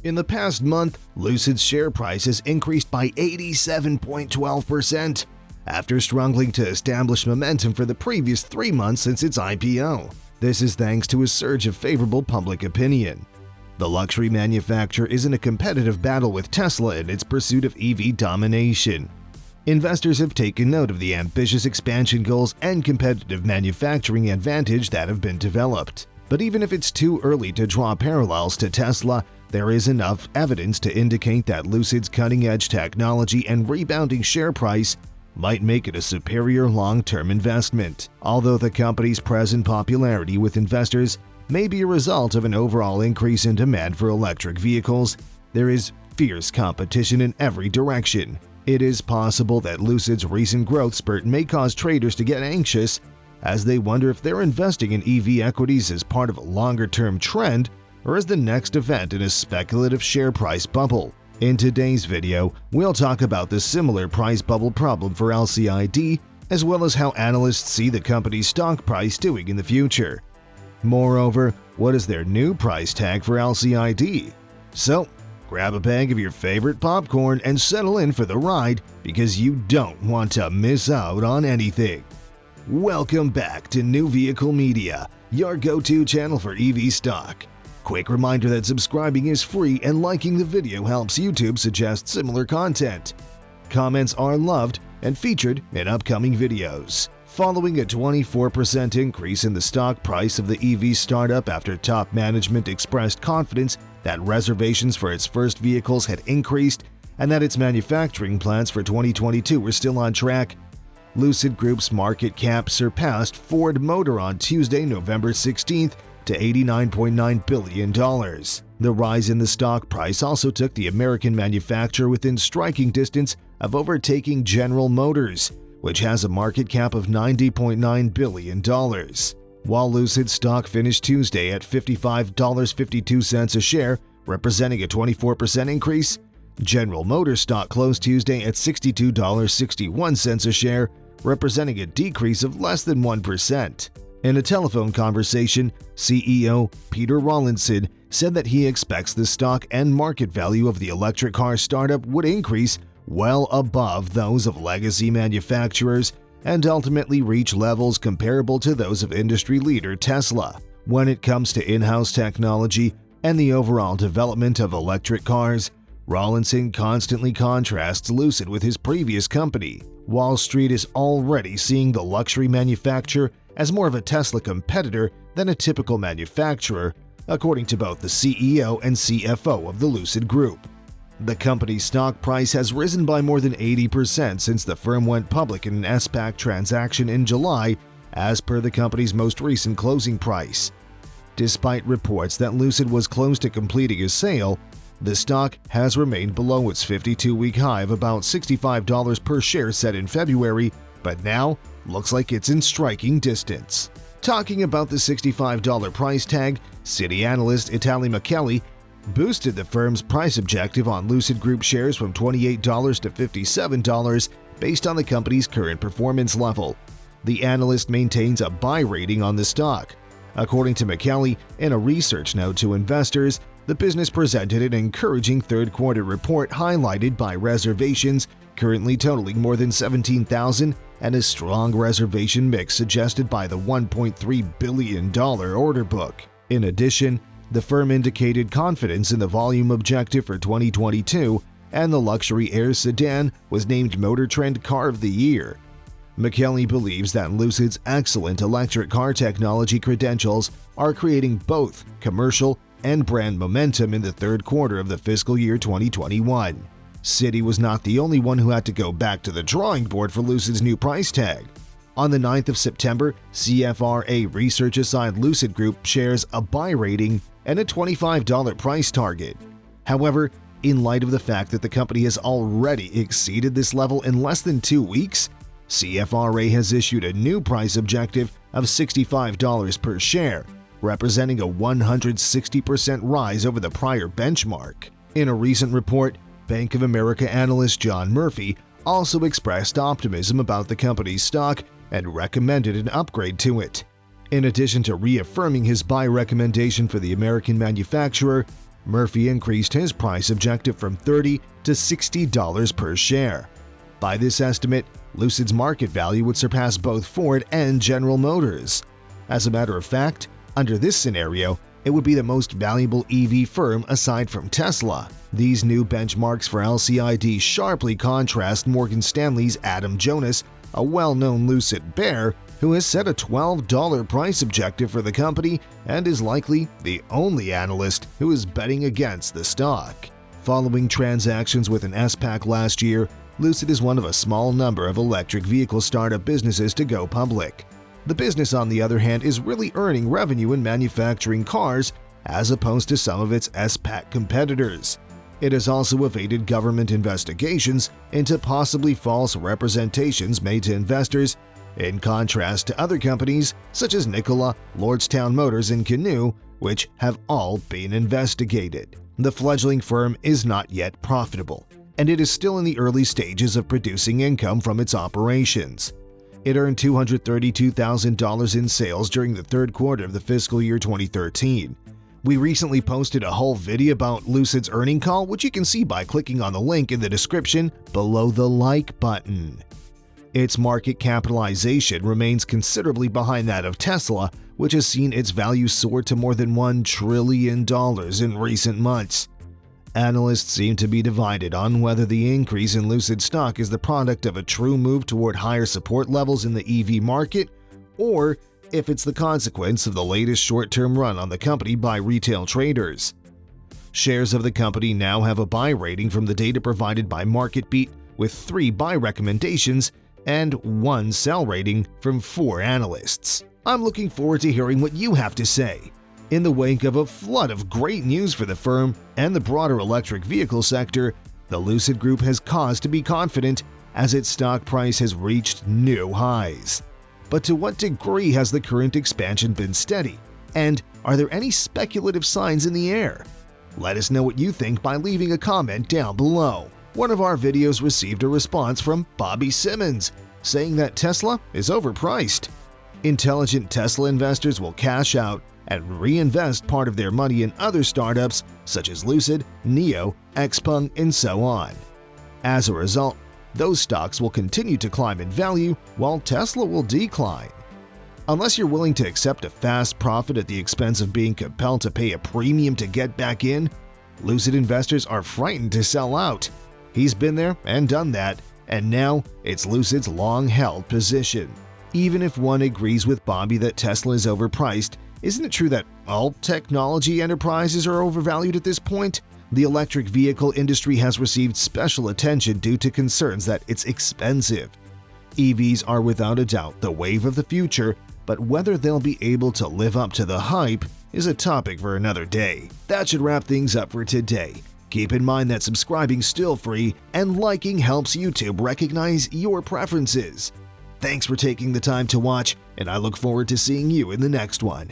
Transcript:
In the past month, Lucid's share price has increased by 87.12%, after struggling to establish momentum for the previous 3 months since its IPO. This is thanks to a surge of favorable public opinion. The luxury manufacturer is in a competitive battle with Tesla in its pursuit of EV domination. Investors have taken note of the ambitious expansion goals and competitive manufacturing advantage that have been developed. But even if it's too early to draw parallels to Tesla, there is enough evidence to indicate that Lucid's cutting-edge technology and rebounding share price might make it a superior long-term investment. Although the company's present popularity with investors may be a result of an overall increase in demand for electric vehicles, there is fierce competition in every direction. It is possible that Lucid's recent growth spurt may cause traders to get anxious as they wonder if they're investing in EV equities as part of a longer-term trend or as the next event in a speculative share price bubble. In today's video, we'll talk about the similar price bubble problem for LCID, as well as how analysts see the company's stock price doing in the future. Moreover, what is their new price tag for LCID? So, grab a bag of your favorite popcorn and settle in for the ride, because you don't want to miss out on anything. Welcome back to New Vehicle Media, your go-to channel for EV stock. Quick reminder that subscribing is free and liking the video helps YouTube suggest similar content. Comments are loved and featured in upcoming videos. Following a 24% increase in the stock price of the EV startup after top management expressed confidence that reservations for its first vehicles had increased and that its manufacturing plans for 2022 were still on track, Lucid Group's market cap surpassed Ford Motor on Tuesday, November 16th, to $89.9 billion. The rise in the stock price also took the American manufacturer within striking distance of overtaking General Motors, which has a market cap of $90.9 billion. While Lucid stock finished Tuesday at $55.52 a share, representing a 24% increase, General Motors stock closed Tuesday at $62.61 a share, representing a decrease of less than 1%. In a telephone conversation, CEO Peter Rawlinson said that he expects the stock and market value of the electric car startup would increase well above those of legacy manufacturers and ultimately reach levels comparable to those of industry leader Tesla. When it comes to in-house technology and the overall development of electric cars, Rawlinson constantly contrasts Lucid with his previous company. Wall Street is already seeing the luxury manufacturer as more of a Tesla competitor than a typical manufacturer, according to both the CEO and CFO of the Lucid Group. The company's stock price has risen by more than 80% since the firm went public in an SPAC transaction in July, as per the company's most recent closing price. Despite reports that Lucid was close to completing a sale, the stock has remained below its 52-week high of about $65 per share set in February, but now looks like it's in striking distance. Talking about the $65 price tag, Citi analyst Italy Michele boosted the firm's price objective on Lucid Group shares from $28 to $57 based on the company's current performance level. The analyst maintains a buy rating on the stock. According to Michele, in a research note to investors, the business presented an encouraging third-quarter report highlighted by reservations currently totaling more than 17,000 and a strong reservation mix suggested by the $1.3 billion order book. In addition, the firm indicated confidence in the volume objective for 2022, and the luxury Air sedan was named Motor Trend Car of the Year. Michele believes that Lucid's excellent electric car technology credentials are creating both commercial and brand momentum in the third quarter of the fiscal year 2021. Citi was not the only one who had to go back to the drawing board for Lucid's new price tag. On the 9th of September, CFRA Research assigned Lucid Group shares a buy rating and a $25 price target. However, in light of the fact that the company has already exceeded this level in less than 2 weeks, CFRA has issued a new price objective of $65 per share, representing a 160% rise over the prior benchmark. In a recent report, Bank of America analyst John Murphy also expressed optimism about the company's stock and recommended an upgrade to it. In addition to reaffirming his buy recommendation for the American manufacturer, Murphy increased his price objective from $30 to $60 per share. By this estimate, Lucid's market value would surpass both Ford and General Motors. As a matter of fact, under this scenario, it would be the most valuable EV firm aside from Tesla. These new benchmarks for LCID sharply contrast Morgan Stanley's Adam Jonas, a well-known Lucid bear, who has set a $12 price objective for the company and is likely the only analyst who is betting against the stock. Following transactions with an SPAC last year, Lucid is one of a small number of electric vehicle startup businesses to go public. The business, on the other hand, is really earning revenue in manufacturing cars as opposed to some of its SPAC competitors. It has also evaded government investigations into possibly false representations made to investors, in contrast to other companies such as Nikola, Lordstown Motors, and Canoo, which have all been investigated. The fledgling firm is not yet profitable, and it is still in the early stages of producing income from its operations. It earned $232,000 in sales during the third quarter of the fiscal year 2013. We recently posted a whole video about Lucid's earnings call, which you can see by clicking on the link in the description below the like button. Its market capitalization remains considerably behind that of Tesla, which has seen its value soar to more than $1 trillion in recent months. Analysts seem to be divided on whether the increase in Lucid stock is the product of a true move toward higher support levels in the EV market, or if it's the consequence of the latest short-term run on the company by retail traders. Shares of the company now have a buy rating from the data provided by MarketBeat, with 3 buy recommendations and 1 sell rating from 4 analysts. I'm looking forward to hearing what you have to say. In the wake of a flood of great news for the firm and the broader electric vehicle sector, the Lucid Group has cause to be confident as its stock price has reached new highs. But to what degree has the current expansion been steady? And are there any speculative signs in the air? Let us know what you think by leaving a comment down below. One of our videos received a response from Bobby Simmons, saying that Tesla is overpriced. Intelligent Tesla investors will cash out and reinvest part of their money in other startups such as Lucid, NIO, Xpeng, and so on. As a result, those stocks will continue to climb in value while Tesla will decline. Unless you're willing to accept a fast profit at the expense of being compelled to pay a premium to get back in, Lucid investors are frightened to sell out. He's been there and done that, and now it's Lucid's long-held position. Even if one agrees with Bobby that Tesla is overpriced, isn't it true that all technology enterprises are overvalued at this point? The electric vehicle industry has received special attention due to concerns that it's expensive. EVs are without a doubt the wave of the future, but whether they'll be able to live up to the hype is a topic for another day. That should wrap things up for today. Keep in mind that subscribing's still free and liking helps YouTube recognize your preferences. Thanks for taking the time to watch, and I look forward to seeing you in the next one.